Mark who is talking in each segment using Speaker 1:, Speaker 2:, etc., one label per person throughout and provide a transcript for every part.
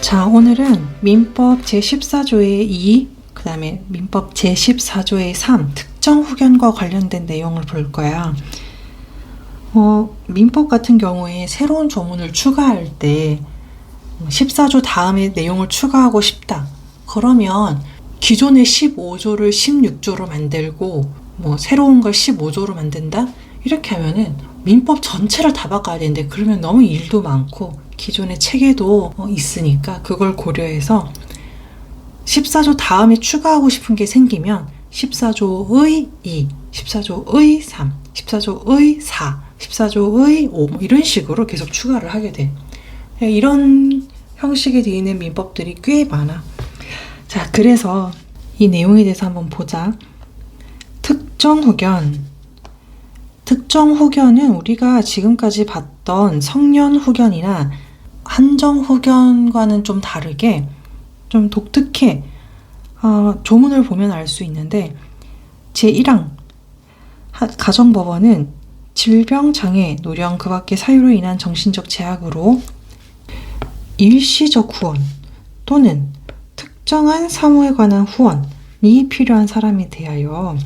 Speaker 1: 자, 오늘은 민법 제14조의 2, 그 다음에 민법 제14조의 3, 특정 후견과 관련된 내용을 볼 거야. 민법 같은 경우에 새로운 조문을 추가할 때 14조 다음에 내용을 추가하고 싶다. 그러면 기존의 15조를 16조로 만들고 새로운 걸 15조로 만든다? 이렇게 하면은 민법 전체를 다 바꿔야 되는데 그러면 너무 일도 많고 기존의 체계도 있으니까 그걸 고려해서 14조 다음에 추가하고 싶은 게 생기면 14조의 2, 14조의 3, 14조의 4, 14조의 5 이런 식으로 계속 추가를 하게 돼. 이런 형식이 되어 있는 민법들이 꽤 많아. 자, 그래서 이 내용에 대해서 한번 보자. 특정 후견. 특정 후견은 우리가 지금까지 봤던 성년 후견이나 한정 후견과는 좀 다르게 좀 독특해. 조문을 보면 알 수 있는데 제1항 가정법원은 질병, 장애, 노령, 그 밖의 사유로 인한 정신적 제약으로 일시적 후원 또는 특정한 사무에 관한 후원이 필요한 사람에 대하여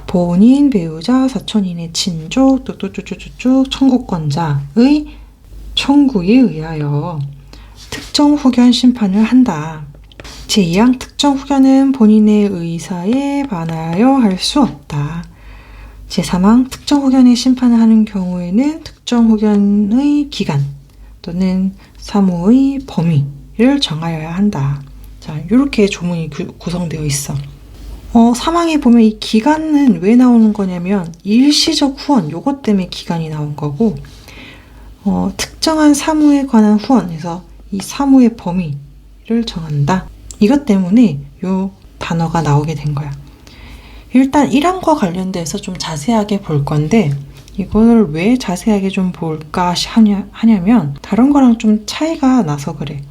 Speaker 1: 본인, 배우자, 사촌인의 친족, 뚝뚝뚝뚝뚝 청구권자의 청구에 의하여 특정 후견 심판을 한다. 제2항 특정 후견은 본인의 의사에 반하여 할 수 없다. 제3항 특정 후견의 심판을 하는 경우에는 특정 후견의 기간 또는 사무의 범위를 정하여야 한다. 자, 이렇게 조문이 구성되어 있어. 3항에 보면 이 기간은 왜 나오는 거냐면 일시적 후원, 요것 때문에 기간이 나온 거고 특정한 사무에 관한 후원에서 이 사무의 범위를 정한다. 이것 때문에 요 단어가 나오게 된 거야. 일단 1항과 관련돼서 좀 자세하게 볼 건데 이걸 왜 자세하게 좀 볼까 하냐면 다른 거랑 좀 차이가 나서 그래.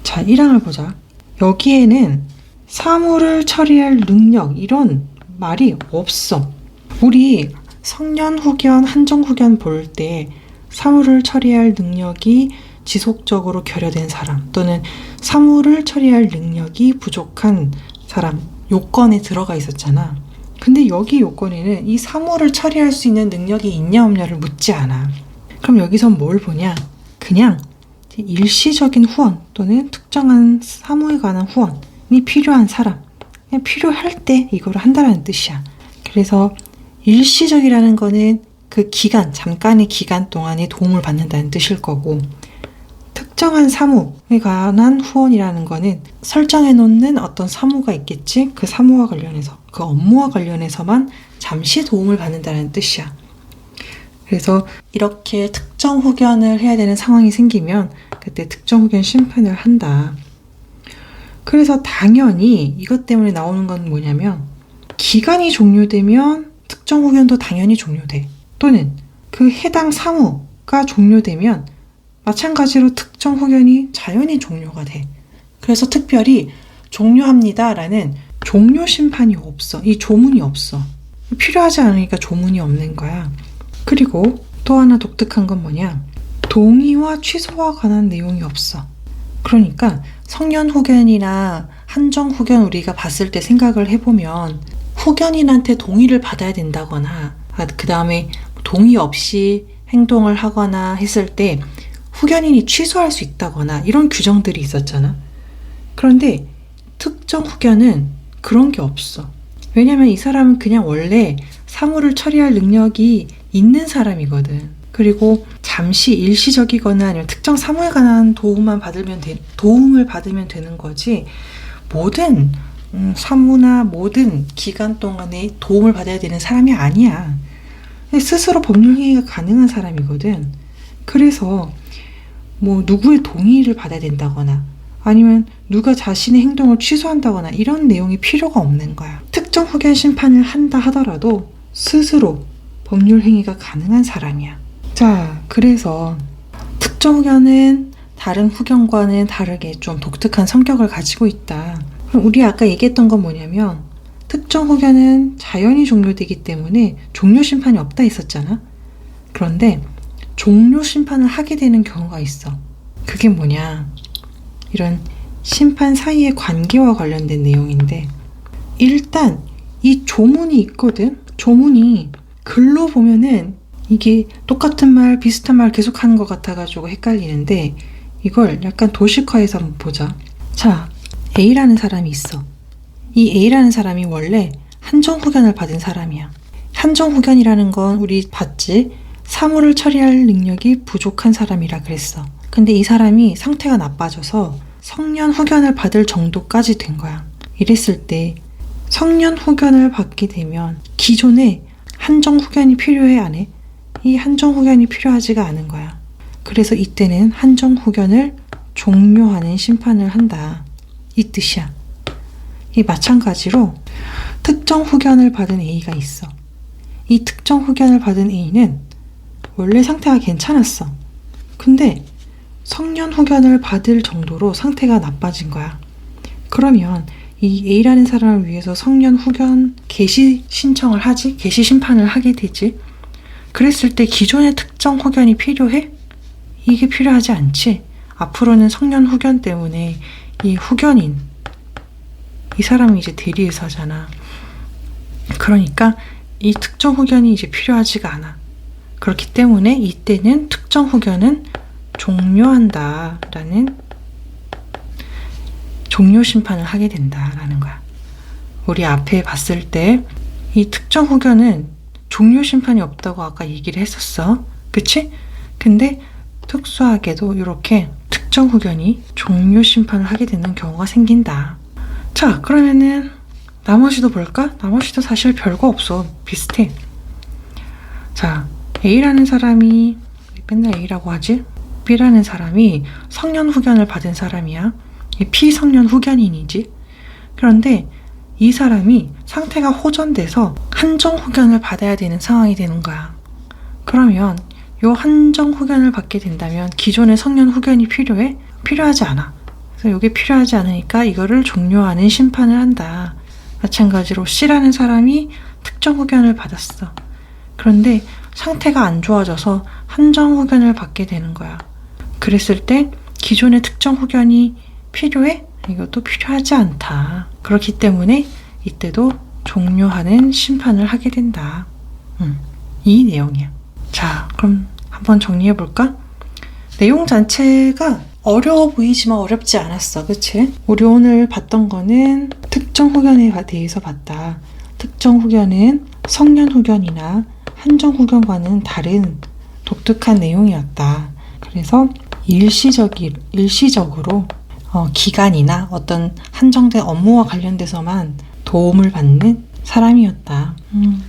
Speaker 1: 자, 1항을 보자. 여기에는 사무를 처리할 능력 이런 말이 없어. 우리 성년 후견, 한정 후견 볼 때 사무를 처리할 능력이 지속적으로 결여된 사람 또는 사무를 처리할 능력이 부족한 사람 요건에 들어가 있었잖아. 근데 여기 요건에는 이 사무를 처리할 수 있는 능력이 있냐 없냐를 묻지 않아. 그럼 여기선 뭘 보냐? 그냥 일시적인 후원 또는 특정한 사무에 관한 후원이 필요한 사람, 그냥 필요할 때 이걸 한다는 뜻이야. 그래서 일시적이라는 거는 그 기간, 잠깐의 기간 동안에 도움을 받는다는 뜻일 거고 특정한 사무에 관한 후원이라는 거는 설정해 놓는 어떤 사무가 있겠지? 그 사무와 관련해서, 그 업무와 관련해서만 잠시 도움을 받는다는 뜻이야. 그래서 이렇게 특정 후견을 해야 되는 상황이 생기면 그때 특정 후견 심판을 한다. 그래서 당연히 이것 때문에 나오는 건 뭐냐면 기간이 종료되면 특정 후견도 당연히 종료돼. 또는 그 해당 사무가 종료되면 마찬가지로 특정 후견이 자연히 종료가 돼. 그래서 특별히 종료합니다라는 종료 심판이 없어. 이 조문이 없어. 필요하지 않으니까 조문이 없는 거야. 그리고 또 하나 독특한 건 뭐냐? 동의와 취소와 관한 내용이 없어. 그러니까 성년 후견이나 한정 후견 우리가 봤을 때 생각을 해보면 후견인한테 동의를 받아야 된다거나 그 다음에 동의 없이 행동을 하거나 했을 때 후견인이 취소할 수 있다거나 이런 규정들이 있었잖아. 그런데 특정 후견은 그런 게 없어. 왜냐면 이 사람은 그냥 원래 사무를 처리할 능력이 있는 사람이거든. 그리고 잠시 일시적이거나 아니면 특정 사무에 관한 도움을 받으면 되는 거지 모든 사무나 모든 기간 동안에 도움을 받아야 되는 사람이 아니야. 스스로 법률 행위가 가능한 사람이거든. 그래서 누구의 동의를 받아야 된다거나 아니면 누가 자신의 행동을 취소한다거나 이런 내용이 필요가 없는 거야. 특정 후견 심판을 한다 하더라도 스스로 법률 행위가 가능한 사람이야. 자, 그래서 특정 후견은 다른 후견과는 다르게 좀 독특한 성격을 가지고 있다. 우리 아까 얘기했던 건 뭐냐면 특정 후견은 자연히 종료되기 때문에 종료 심판이 없다 했었잖아. 그런데 종료 심판을 하게 되는 경우가 있어. 그게 뭐냐? 이런 심판 사이의 관계와 관련된 내용인데, 일단 이 조문이 있거든. 조문이 글로 보면은 이게 똑같은 말, 비슷한 말 계속 하는 것 같아가지고 헷갈리는데, 이걸 약간 도식화해서 한번 보자. 자, A라는 사람이 있어. 이 A라는 사람이 원래 한정후견을 받은 사람이야. 한정후견이라는 건 우리 봤지? 사물을 처리할 능력이 부족한 사람이라 그랬어. 근데 이 사람이 상태가 나빠져서 성년후견을 받을 정도까지 된 거야. 이랬을 때 성년후견을 받게 되면 기존에 한정후견이 필요해, 안 해? 이 한정후견이 필요하지가 않은 거야. 그래서 이때는 한정후견을 종료하는 심판을 한다. 이 뜻이야. 이 마찬가지로 특정 후견을 받은 A가 있어. 이 특정 후견을 받은 A는 원래 상태가 괜찮았어. 근데 성년 후견을 받을 정도로 상태가 나빠진 거야. 그러면 이 A라는 사람을 위해서 성년 후견 개시 신청을 하지? 개시 심판을 하게 되지? 그랬을 때 기존의 특정 후견이 필요해? 이게 필요하지 않지? 앞으로는 성년 후견 때문에 이 후견인, 이 사람이 이제 대리의사잖아. 그러니까 이 특정 후견이 이제 필요하지가 않아. 그렇기 때문에 이때는 특정 후견은 종료한다라는 종료 심판을 하게 된다라는 거야. 우리 앞에 봤을 때 이 특정 후견은 종료 심판이 없다고 아까 얘기를 했었어. 그치? 근데 특수하게도 이렇게 특정 후견이 종료 심판을 하게 되는 경우가 생긴다. 자, 그러면은 나머지도 볼까? 나머지도 사실 별거 없어. 비슷해. 자, A라는 사람이, 맨날 A라고 하지? B라는 사람이 성년 후견을 받은 사람이야. 피성년 후견인이지. 그런데 이 사람이 상태가 호전돼서 한정 후견을 받아야 되는 상황이 되는 거야. 그러면 이 한정 후견을 받게 된다면 기존의 성년 후견이 필요해? 필요하지 않아. 그래서 이게 필요하지 않으니까 이거를 종료하는 심판을 한다. 마찬가지로 C라는 사람이 특정 후견을 받았어. 그런데 상태가 안 좋아져서 한정 후견을 받게 되는 거야. 그랬을 때 기존의 특정 후견이 필요해? 이것도 필요하지 않다. 그렇기 때문에 이때도 종료하는 심판을 하게 된다. 이 내용이야. 자, 그럼 한번 정리해 볼까? 내용 자체가 어려워 보이지만 어렵지 않았어. 그치? 우리 오늘 봤던 거는 특정 후견에 대해서 봤다. 특정 후견은 성년 후견이나 한정 후견과는 다른 독특한 내용이었다. 그래서 일시적으로 기간이나 어떤 한정된 업무와 관련돼서만 도움을 받는 사람이었다.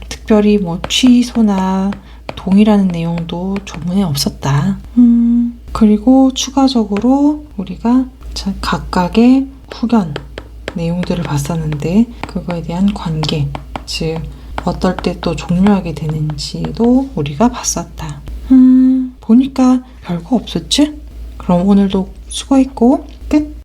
Speaker 1: 특별히 뭐 취소나 동의라는 내용도 조문에 없었다. 그리고 추가적으로 우리가 각각의 후견 내용들을 봤었는데 그거에 대한 관계, 즉 어떨 때 또 종료하게 되는지도 우리가 봤었다. 보니까 별거 없었지? 그럼 오늘도 수고했고 끝!